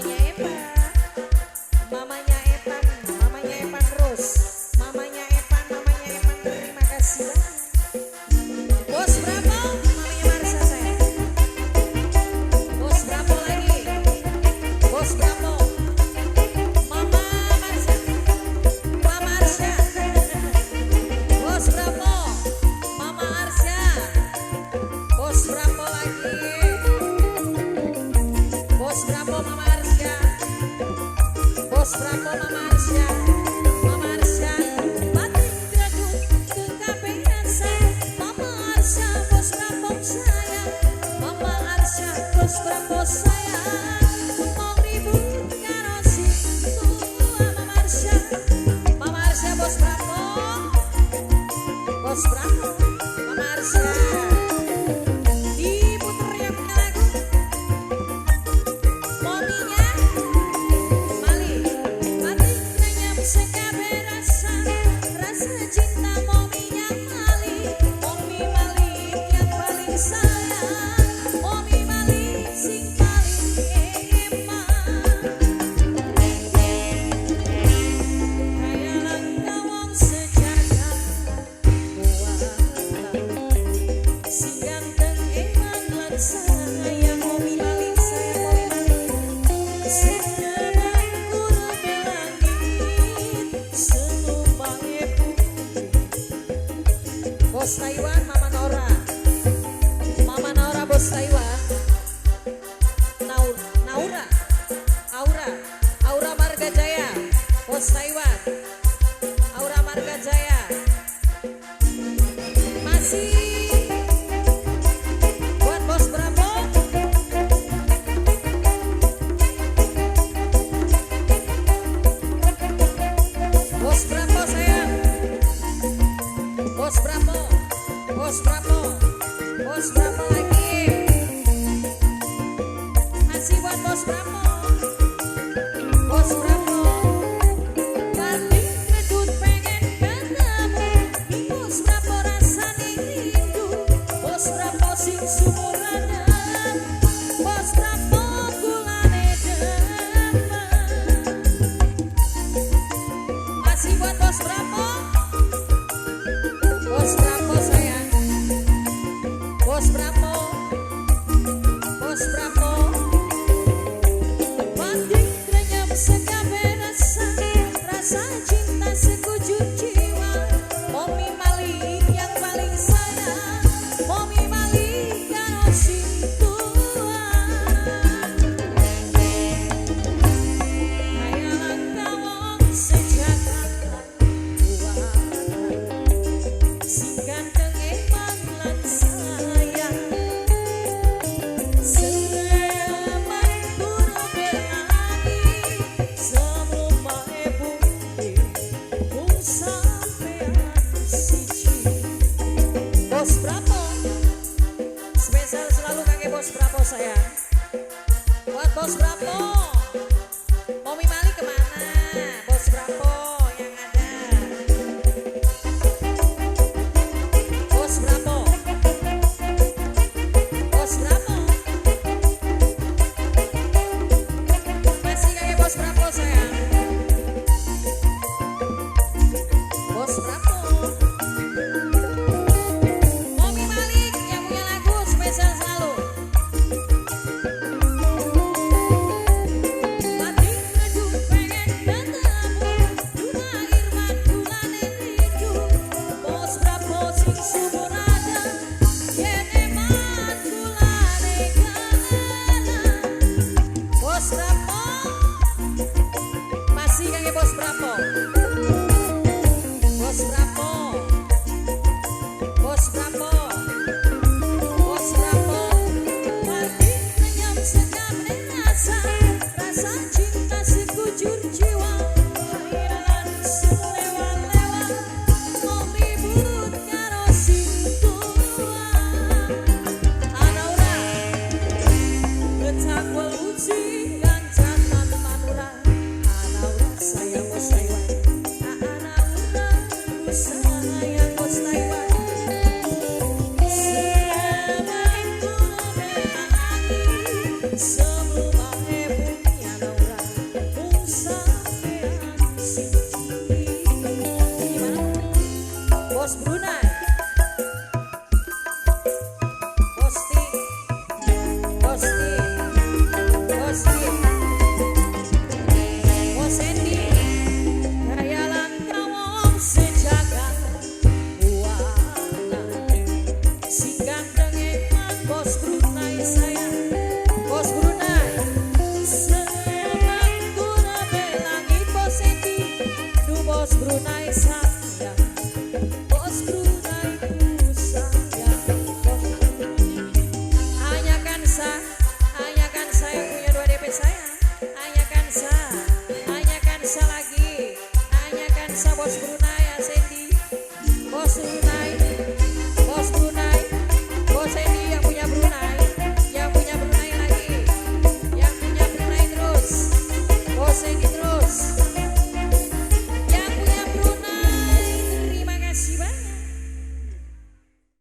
mamanya Epa, mamanya Epan, mamanya Epan Rus, mamanya Epan, terima kasih banyak. Bos Bravo, mamanya Marsa saya. Bos Bravo lagi, Bos Bravo, Mama Marsa, Mama Arsya. Bos Bravo, Mama Arsya, Bos Bravo lagi, Bos Bravo, Mama Arsya, Bos Bravo, Mama Arsya, Mama Arsya, batik jagung ke KPSA, Mama Arsya, Bos Bravo saya, Mama Arsya, Bos Bravo saya, mau ribut karo situ, Mama Arsya, Bos Bravo, Bos Bravo, Mama Arsya. Diputer yang punya lagu, mominya Mali, batik nanya sekabe rasa, rasa cinta mominya Mali, momi Mali yang paling sayang, momi Mali sing paling emang. Kaya langka wong sejagat si ganteng emang lan sayang, momi Mali sayang, momi Mali senyuman kurbe langit senumpang bumi. Bos Taiwan, Mama Nora, Mama Nora, Bos Taiwan, Naura, Aura, Aura Marga Jaya, Bos Taiwan, Aura Marga Jaya. Masih buat Bos Bravo, Bos Bravo sayang, Bos Bravo, Bos Brunei ya Sandy, Bos Brunei.